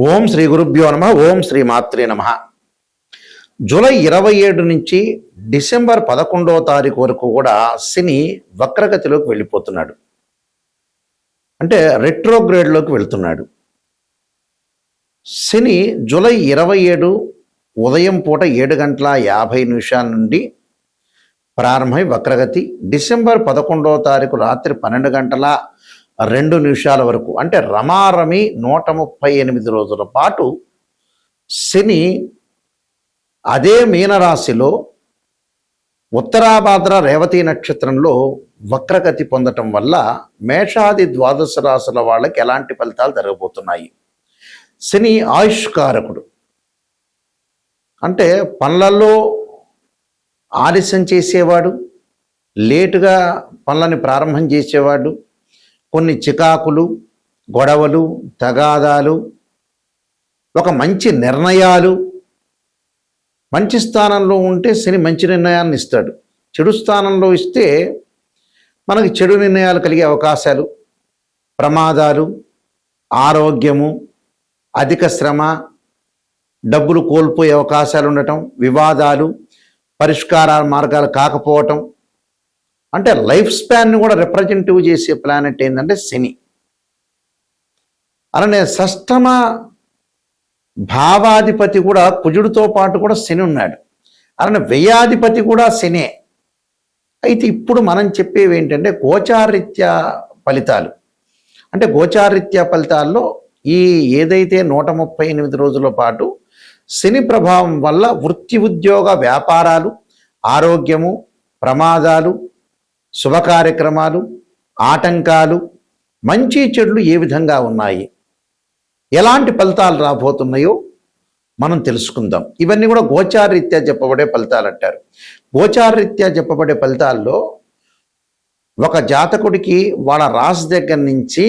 ఓం శ్రీ గురుభ్యో నమః. ఓం శ్రీ మాత్రే నమః. జూలై 27 నుంచి డిసెంబర్ 11వ తారీఖు వరకు కూడా శని వక్రగతిలోకి వెళ్ళిపోతున్నాడు. అంటే రెట్రోగ్రేడ్లోకి వెళ్తున్నాడు. శని జూలై 27 ఉదయం పూట 7:50 నుండి ప్రారంభమై వక్రగతి డిసెంబర్ 11వ తారీఖు రాత్రి 12:02 వరకు, అంటే రమారమి 138 రోజుల పాటు శని అదే మీనరాశిలో ఉత్తరాభాద్ర రేవతి నక్షత్రంలో వక్రగతి పొందటం వల్ల మేషాది ద్వాదశ రాశుల వాళ్ళకి ఎలాంటి ఫలితాలు జరగబోతున్నాయి. శని ఆయుష్కారకుడు, అంటే పనులలో ఆలస్యం చేసేవాడు, లేటుగా పనులని ప్రారంభం చేసేవాడు, కొన్ని చికాకులు, గొడవలు, తగాదాలు, ఒక మంచి నిర్ణయాలు. మంచి స్థానంలో ఉంటే శని మంచి నిర్ణయాన్ని ఇస్తాడు. చెడు స్థానంలో ఇస్తే మనకి చెడు నిర్ణయాలు కలిగే అవకాశాలు, ప్రమాదాలు, ఆరోగ్యము, అధిక శ్రమ, డబ్బులు కోల్పోయే అవకాశాలు ఉండటం, వివాదాలు, పరిష్కార మార్గాలు కాకపోవటం. అంటే లైఫ్ స్పాన్ని కూడా రిప్రజెంటివ్ చేసే ప్లానెట్ ఏంటంటే శని. అలానే షష్టమ భావాధిపతి కూడా కుజుడితో పాటు కూడా శని ఉన్నాడు. అలానే వ్యయాధిపతి కూడా శనే. అయితే ఇప్పుడు మనం చెప్పేవి ఏంటంటే గోచారీత్యా ఫలితాలు. అంటే గోచారీత్యా ఫలితాల్లో ఈ ఏదైతే 138 రోజుల పాటు శని ప్రభావం వల్ల వృత్తి, ఉద్యోగ, వ్యాపారాలు, ఆరోగ్యము, ప్రమాదాలు, శుభ కార్యక్రమాలు, ఆటంకాలు, మంచి చెడులు ఏ విధంగా ఉన్నాయి, ఎలాంటి ఫలితాలు రాబోతున్నాయో మనం తెలుసుకుందాం. ఇవన్నీ కూడా గోచారరీత్యా చెప్పబడే ఫలితాలు అంటారు. గోచారరీత్యా చెప్పబడే ఫలితాల్లో ఒక జాతకుడికి వాళ్ళ రాశి దగ్గర నుంచి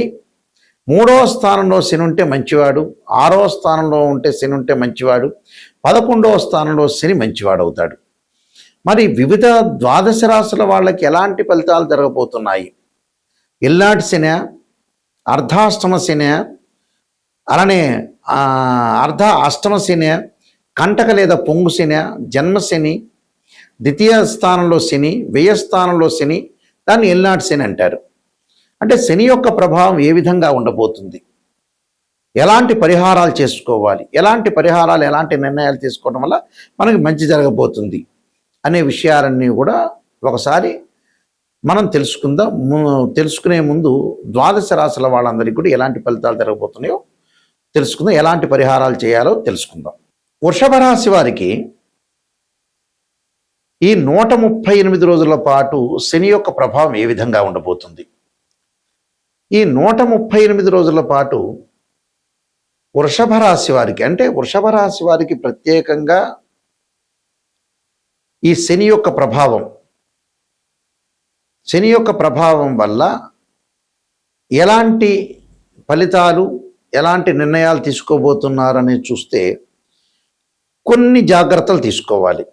3వ స్థానంలో శని ఉంటే మంచివాడు, 6వ స్థానంలో ఉంటే శని ఉంటే మంచివాడు, 11వ స్థానంలో శని మంచివాడు అవుతాడు. మరి వివిధ ద్వాదశ రాశుల వాళ్ళకి ఎలాంటి ఫలితాలు జరగబోతున్నాయి? ఎల్లాటి శని, అర్ధాష్టమ శని, అలానే అష్టమ శని, కంటక లేదా పొంగు శని, జన్మశని, ద్వితీయ స్థానంలో శని, వ్యయ స్థానంలో శని, దాన్ని ఎల్నాటి శని అంటారు. అంటే శని యొక్క ప్రభావం ఏ విధంగా ఉండబోతుంది, ఎలాంటి పరిహారాలు చేసుకోవాలి, ఎలాంటి పరిహారాలు, ఎలాంటి నిర్ణయాలు తీసుకోవడం వల్ల మనకి మంచి జరగబోతుంది అనే విషయాలన్నీ కూడా ఒకసారి మనం తెలుసుకుందాం. తెలుసుకునే ముందు ద్వాదశ రాశుల వాళ్ళందరికీ కూడా ఎలాంటి ఫలితాలు జరగబోతున్నాయో తెలుసుకుందాం, ఎలాంటి పరిహారాలు చేయాలో తెలుసుకుందాం. వృషభ రాశి వారికి ఈ 138 రోజుల పాటు శని యొక్క ప్రభావం ఏ విధంగా ఉండబోతుంది? ఈ 138 రోజుల పాటు వృషభ రాశి వారికి, అంటే వృషభ రాశి వారికి ప్రత్యేకంగా ఈ శని యొక్క ప్రభావం వల్ల ఎలాంటి ఫలితాలు, ఎలాంటి నిర్ణయాలు తీసుకోబోతున్నారని చూస్తే కొన్ని జాగ్రత్తలు తీసుకోవాలి.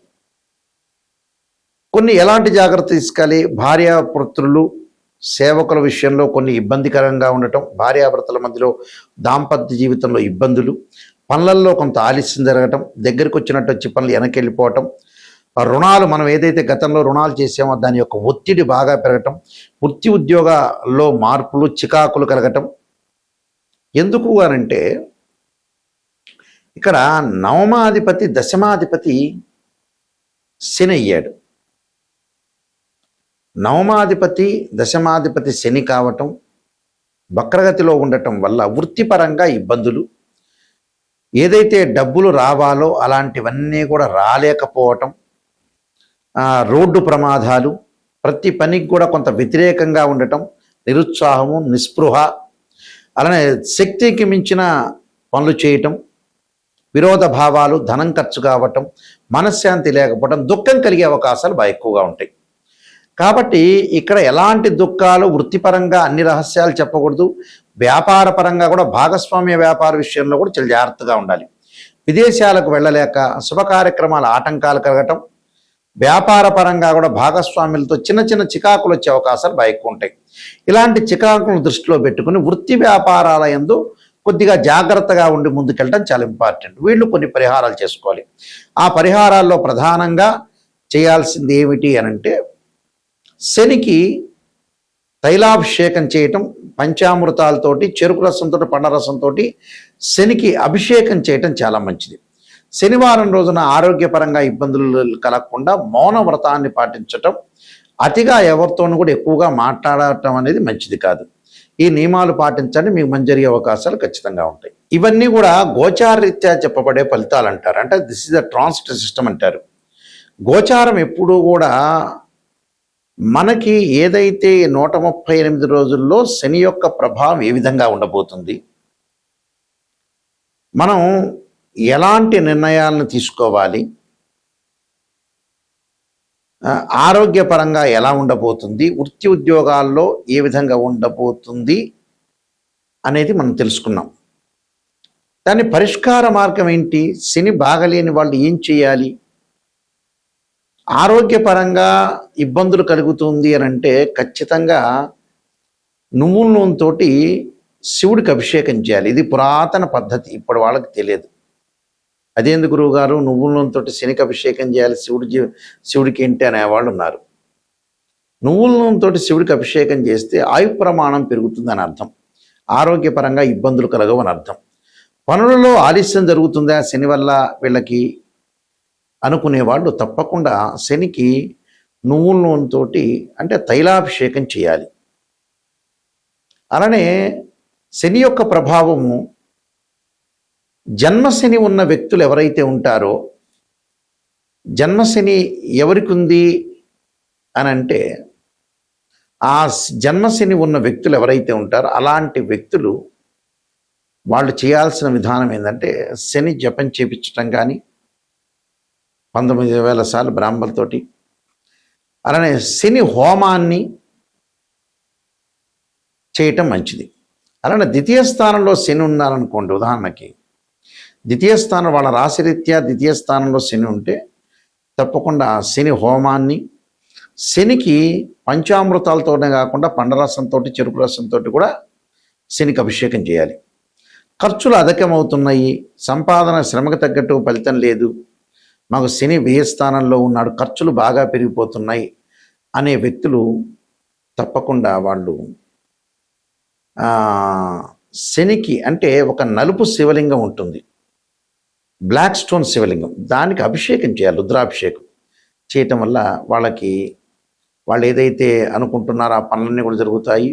ఎలాంటి జాగ్రత్త తీసుకోవాలి? భార్యాభర్తలు, సేవకుల విషయంలో కొన్ని ఇబ్బందికరంగా ఉండటం, భార్యాభర్తల మధ్యలో దాంపత్య జీవితంలో ఇబ్బందులు, పనులలో కొంత ఆలస్యం జరగటం, దగ్గరికి వచ్చినట్టు వచ్చి పనులు వెనకెళ్ళిపోవటం, రుణాలు, మనం ఏదైతే గతంలో రుణాలు చేసామో దాని యొక్క ఒత్తిడి బాగా పెరగటం, వృత్తి ఉద్యోగాల్లో మార్పులు, చికాకులు కలగటం. ఎందుకు అనంటే ఇక్కడ నవమాధిపతి దశమాధిపతి శని అయ్యాడు. నవమాధిపతి దశమాధిపతి శని కావటం, వక్రగతిలో ఉండటం వల్ల వృత్తిపరంగా ఇబ్బందులు, ఏదైతే డబ్బులు రావాలో అలాంటివన్నీ కూడా రాలేకపోవటం, రోడ్డు ప్రమాదాలు, ప్రతి పనికి కూడా కొంత వ్యతిరేకంగా ఉండటం, నిరుత్సాహము, నిస్పృహ, అలానే శక్తికి మించిన పనులు చేయటం, విరోధ భావాలు, ధనం ఖర్చు కావటం, మనశ్శాంతి లేకపోవటం, దుఃఖం కలిగే అవకాశాలు బాగా ఎక్కువగా ఉంటాయి. కాబట్టి ఇక్కడ ఎలాంటి దుఃఖాలు, వృత్తిపరంగా అన్ని రహస్యాలు చెప్పకూడదు. వ్యాపార పరంగా కూడా భాగస్వామ్య వ్యాపార విషయంలో కూడా చాలా జాగ్రత్తగా ఉండాలి. విదేశాలకు వెళ్ళలేక శుభ కార్యక్రమాల ఆటంకాలు కలగటం, వ్యాపార పరంగా కూడా భాగస్వాములతో చిన్న చిన్న చికాకులు వచ్చే అవకాశాలు బాగా ఎక్కువ ఉంటాయి. ఇలాంటి చికాకులను దృష్టిలో పెట్టుకుని వృత్తి వ్యాపారాల యందు కొద్దిగా జాగ్రత్తగా ఉండి ముందుకెళ్ళడం చాలా ఇంపార్టెంట్. వీళ్ళు కొన్ని పరిహారాలు చేసుకోవాలి. ఆ పరిహారాల్లో ప్రధానంగా చేయాల్సింది ఏమిటి అనంటే, శనికి తైలాభిషేకం చేయటం, పంచామృతాలతోటి, చెరుకు రసంతో, పండ్ల రసంతో శనికి అభిషేకం చేయటం చాలా మంచిది. శనివారం రోజున ఆరోగ్యపరంగా ఇబ్బందులు కలగకుండా మౌన వ్రతాన్ని పాటించటం, అతిగా ఎవరితోనూ కూడా ఎక్కువగా మాట్లాడటం అనేది మంచిది కాదు. ఈ నియమాలు పాటించండి, మీకు మంచి జరిగే అవకాశాలు ఖచ్చితంగా ఉంటాయి. ఇవన్నీ కూడా గోచారరీత్యా చెప్పబడే ఫలితాలు అంటారు. అంటే this is the transit system అంటారు. గోచారం ఎప్పుడూ కూడా మనకి ఏదైతే 138 రోజుల్లో శని యొక్క ప్రభావం ఏ విధంగా ఉండబోతుంది, మనం ఎలాంటి నిర్ణయాలను తీసుకోవాలి, ఆరోగ్యపరంగా ఎలా ఉండబోతుంది, వృత్తి ఉద్యోగాల్లో ఏ విధంగా ఉండబోతుంది అనేది మనం తెలుసుకున్నాం. దాని పరిష్కార మార్గం ఏంటి, శని బాగలేని వాళ్ళు ఏం చేయాలి, ఆరోగ్యపరంగా ఇబ్బందులు కలుగుతుంది అని అంటే ఖచ్చితంగా నువ్వుల నూనెతో శివుడికి అభిషేకం చేయాలి. ఇది పురాతన పద్ధతి, ఇప్పుడు వాళ్ళకి తెలియదు. అదేందుకు గురువుగారు నువ్వుల నూనెతో శనికి అభిషేకం చేయాలి, శివుడికి ఏంటి అనేవాళ్ళు ఉన్నారు. నువ్వుల నూనెతో శివుడికి అభిషేకం చేస్తే ఆయు ప్రమాణం పెరుగుతుందని అర్థం, ఆరోగ్యపరంగా ఇబ్బందులు కలగవని అర్థం. పనులలో ఆలస్యం జరుగుతుందా శని వల్ల వీళ్ళకి అనుకునేవాళ్ళు తప్పకుండా శనికి నువ్వుల నూనెతో అంటే తైలాభిషేకం చేయాలి. అలానే శని యొక్క ప్రభావము జన్మశని ఉన్న వ్యక్తులు ఎవరైతే ఉంటారో, జన్మశని ఎవరికి ఉంది అని అంటే, ఆ జన్మశని ఉన్న వ్యక్తులు ఎవరైతే ఉంటారో అలాంటి వ్యక్తులు వాళ్ళు చేయాల్సిన విధానం ఏంటంటే, శని జపం చేపించటం కానీ 19,000 సార్లు బ్రాహ్మణులతోటి, అలానే శని హోమాన్ని చేయటం మంచిది. అలానే ద్వితీయ స్థానంలో శని ఉన్నారనుకోండి, ఉదాహరణకి ద్వితీయ స్థానం వాళ్ళ రాశిరీత్యా ద్వితీయ స్థానంలో శని ఉంటే తప్పకుండా శని హోమాన్ని, శనికి పంచామృతాలతోనే కాకుండా పండరసంతో, చెరుకు రసంతో కూడా శనికి అభిషేకం చేయాలి. ఖర్చులు అధికమవుతున్నాయి, సంపాదన శ్రమకు తగ్గట్టు ఫలితం లేదు, మాకు శని వ్యయ స్థానంలో ఉన్నాడు, ఖర్చులు బాగా పెరిగిపోతున్నాయి అనే వ్యక్తులు తప్పకుండా వాళ్ళు శనికి అంటే ఒక నలుపు శివలింగం ఉంటుంది, బ్లాక్ స్టోన్ శివలింగం, దానికి అభిషేకం చేయాలి. రుద్రాభిషేకం చేయటం వల్ల వాళ్ళు ఏదైతే అనుకుంటున్నారో ఆ పనులన్నీ కూడా జరుగుతాయి,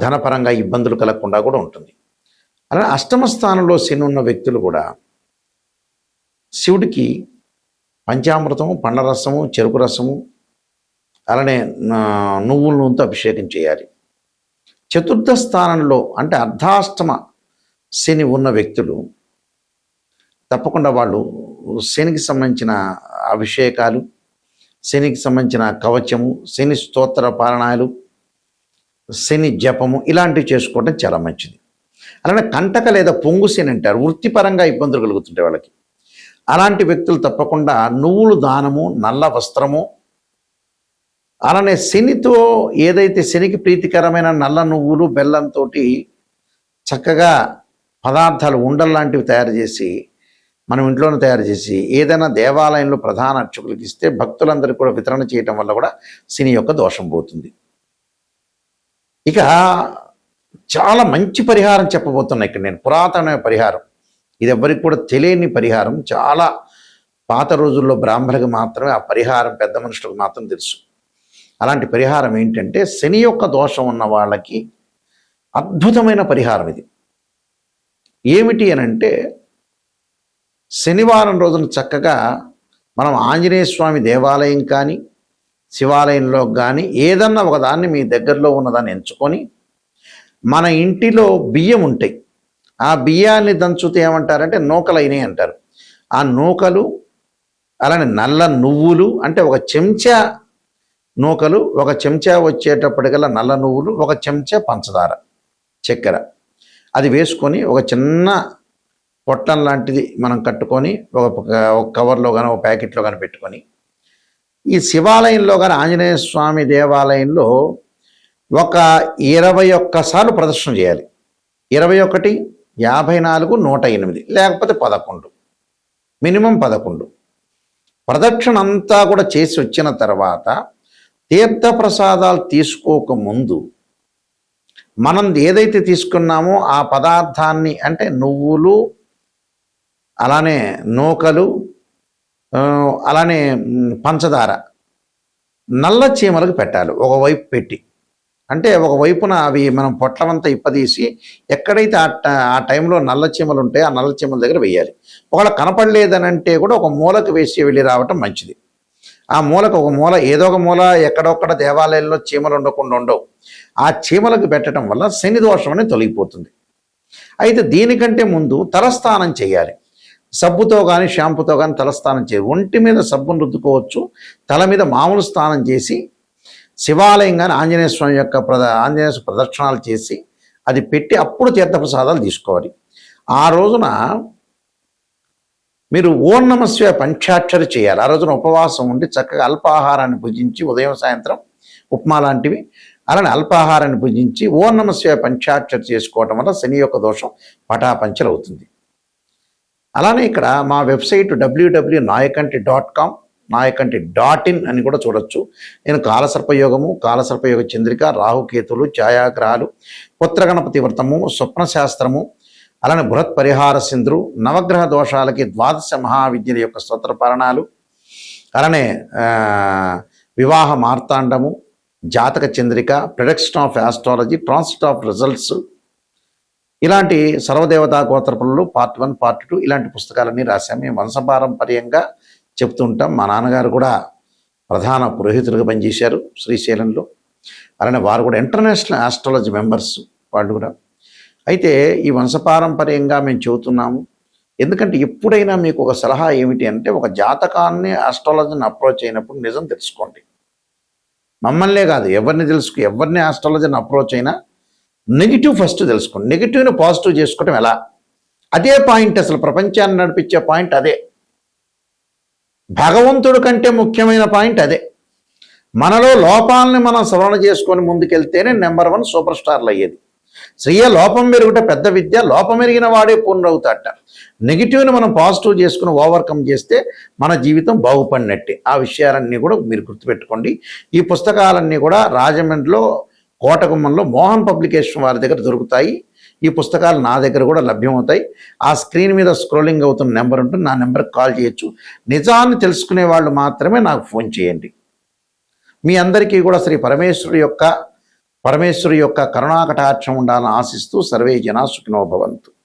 ధనపరంగా ఇబ్బందులు కలగకుండా కూడా ఉంటుంది. అలానే అష్టమ స్థానంలో శని ఉన్న వ్యక్తులు కూడా శివుడికి పంచామృతము, పండ్ల రసము, చెరుకు రసము, అలానే నువ్వుల నూనెతో అభిషేకం చేయాలి. చతుర్థ స్థానంలో అంటే అర్ధాష్టమ శని ఉన్న వ్యక్తులు తప్పకుండా వాళ్ళు శనికి సంబంధించిన అభిషేకాలు, శనికి సంబంధించిన కవచము, శని స్తోత్ర పారాయణాలు, శని జపము ఇలాంటివి చేసుకోవడం చాలా మంచిది. అలానే కంటక లేదా పొంగు శని అంటారు, వృత్తిపరంగా ఇబ్బందులు కలుగుతుంటాయి వాళ్ళకి. అలాంటి వ్యక్తులు తప్పకుండా నువ్వులు దానము, నల్ల వస్త్రము, అలానే శనితో ఏదైతే శనికి ప్రీతికరమైన నల్ల నువ్వులు బెల్లంతో చక్కగా పదార్థాలు ఉండల్లాంటివి తయారు చేసి మనం ఇంట్లోనే తయారు చేసి ఏదైనా దేవాలయంలో ప్రధాన అర్చకులకు ఇస్తే భక్తులందరికీ కూడా వితరణ చేయటం వల్ల కూడా శని యొక్క దోషం పోతుంది. ఇక చాలా మంచి పరిహారం చెప్పబోతున్నా ఇక్కడ నేను, పురాతనమైన పరిహారం, ఇది ఎవ్వరికి కూడా తెలియని పరిహారం. చాలా పాత రోజుల్లో బ్రాహ్మణులకు మాత్రమే ఆ పరిహారం, పెద్ద మనుషులకు మాత్రం తెలుసు. అలాంటి పరిహారం ఏంటంటే, శని యొక్క దోషం ఉన్న వాళ్ళకి అద్భుతమైన పరిహారం ఇది. ఏమిటి అని అంటే, శనివారం రోజున చక్కగా మనం ఆంజనేయ స్వామి దేవాలయం కానీ శివాలయంలో కానీ ఏదన్నా ఒకదాన్ని మీ దగ్గరలో ఉన్నదాన్ని ఎంచుకొని, మన ఇంటిలో బియ్యం ఉంటాయి, ఆ బియ్యాన్ని దంచుతే ఏమంటారంటే నూకలైనవి అంటారు. ఆ నూకలు, అలానే నల్ల నువ్వులు అంటే ఒక చెంచా నూకలు, ఒక చెంచా వచ్చేటప్పటికల్లా నల్ల నువ్వులు, ఒక చెంచా పంచదార, చక్కెర, అది వేసుకొని ఒక చిన్న పొట్టం లాంటిది మనం కట్టుకొని ఒక కవర్లో కానీ ఒక ప్యాకెట్లో కానీ పెట్టుకొని, ఈ శివాలయంలో కానీ ఆంజనేయ స్వామి దేవాలయంలో ఒక 21 సార్లు ప్రదర్శన చేయాలి. 21, 54, 108 లేకపోతే 11, మినిమం 11 ప్రదక్షిణ అంతా కూడా చేసి వచ్చిన తర్వాత తీర్థప్రసాదాలు తీసుకోకముందు మనం ఏదైతే తీసుకున్నామో ఆ పదార్థాన్ని, అంటే నువ్వులు, అలానే నూకలు, అలానే పంచదార నల్ల చీమలకు పెట్టాలి ఒకవైపు పెట్టి. అంటే ఒకవైపున అవి మనం పొట్లమంతా ఇప్పదీసి ఎక్కడైతే ఆ టైంలో నల్ల చీమలు ఉంటాయో ఆ నల్ల చీమల దగ్గర వేయాలి. ఒకవేళ కనపడలేదని అంటే కూడా ఒక మూలకు వేసి వెళ్ళి రావటం మంచిది. ఆ మూలకు ఒక మూల, ఏదో ఒక మూల, ఎక్కడొక్కడ దేవాలయంలో చీమలు ఉండకుండా ఉండవు. ఆ చీమలకు పెట్టడం వల్ల శని దోషం అనేది తొలగిపోతుంది. అయితే దీనికంటే ముందు తలస్నానం చేయాలి. సబ్బుతో కానీ షాంపుతో కానీ తలస్నానం చేయాలి. ఒంటి మీద సబ్బును రుద్దుకోవచ్చు, తల మీద మామూలు స్నానం చేసి శివాలయం కానీ ఆంజనేయ స్వామి యొక్క ఆంజనేయ ప్రదక్షిణాలు చేసి అది పెట్టి అప్పుడు తీర్థప్రసాదాలు తీసుకోవాలి. ఆ రోజున మీరు ఓం నమః శివాయ పంచాక్షరి చేయాలి. ఆ రోజున ఉపవాసం ఉండి చక్కగా అల్పాహారాన్ని భుజించి, ఉదయం సాయంత్రం ఉప్మా లాంటివి, అలానే అల్పాహారాన్ని భుజించి ఓం నమః శివాయ పంచాక్షరి చేసుకోవటం వల్ల శని యొక్క దోషం పటాపంచలు అవుతుంది. అలానే ఇక్కడ మా వెబ్సైట్ www.nayakanti.com, nayakanti.in అని కూడా చూడొచ్చు. నేను కాలసర్పయోగము, కాలసర్పయోగ చంద్రిక, రాహుకేతులు, ఛాయాగ్రహాలు, పుత్రగణపతి వ్రతము, స్వప్నశాస్త్రము, అలానే బృహత్ పరిహార సింధురు, నవగ్రహ దోషాలకి 12 మహావిద్యల యొక్క స్తోత్ర పారణాలు, అలానే వివాహ మార్తాండము, జాతక Chandrika, production of astrology, transit of results, ఇలాంటి సర్వదేవతా గోత్రపులు పార్ట్ 1, పార్ట్ 2 ఇలాంటి పుస్తకాలన్నీ రాశాము. మేము వంశపారంపర్యంగా చెప్తుంటాం. మా నాన్నగారు కూడా ప్రధాన పురోహితులుగా పనిచేశారు శ్రీశైలంలో. అలానే వారు కూడా ఇంటర్నేషనల్ ఆస్ట్రాలజీ మెంబర్స్ వాళ్ళు కూడా. అయితే ఈ వంశపారంపర్యంగా మేము చెబుతున్నాము. ఎందుకంటే ఎప్పుడైనా మీకు ఒక సలహా ఏమిటి అంటే, ఒక జాతకాన్ని ఆస్ట్రాలజీని అప్రోచ్ అయినప్పుడు నిజం తెలుసుకోండి. మమ్మల్నే కాదు, ఎవరిని ఆస్ట్రాలజీని అప్రోచ్ అయినా నెగిటివ్ ఫస్ట్ తెలుసుకోండి. నెగిటివ్ని పాజిటివ్ చేసుకోవటం ఎలా, అదే పాయింట్. అసలు ప్రపంచాన్ని నడిపించే పాయింట్ అదే. భగవంతుడి కంటే ముఖ్యమైన పాయింట్ అదే. మనలో లోపాలని మనం సవరణ చేసుకొని ముందుకెళ్తేనే నెంబర్ 1 సూపర్ స్టార్లు అయ్యేది. స్త్రీయ లోపం మెరుగుట పెద్ద విద్య, లోపం మెరిగిన వాడే పూర్ణవుతాట. నెగిటివ్ని మనం పాజిటివ్ చేసుకుని ఓవర్కమ్ చేస్తే మన జీవితం బాగుపడినట్టే. ఆ విషయాలన్నీ కూడా మీరు గుర్తుపెట్టుకోండి. ఈ పుస్తకాలన్నీ కూడా రాజమండ్రిలో కోటగుమ్మంలో మోహన్ పబ్లికేషన్ వారి దగ్గర దొరుకుతాయి. ఈ పుస్తకాలు నా దగ్గర కూడా లభ్యమవుతాయి. ఆ స్క్రీన్ మీద స్క్రోలింగ్ అవుతున్న నెంబర్ ఉంటుంది, నా నెంబర్కి కాల్ చేయొచ్చు. నిజాన్ని తెలుసుకునే వాళ్ళు మాత్రమే నాకు ఫోన్ చేయండి. మీ అందరికీ కూడా శ్రీ పరమేశ్వరి యొక్క కరుణాకటాక్షం ఉండాలని ఆశిస్తూ సర్వే జనా సుఖినో భవంతు.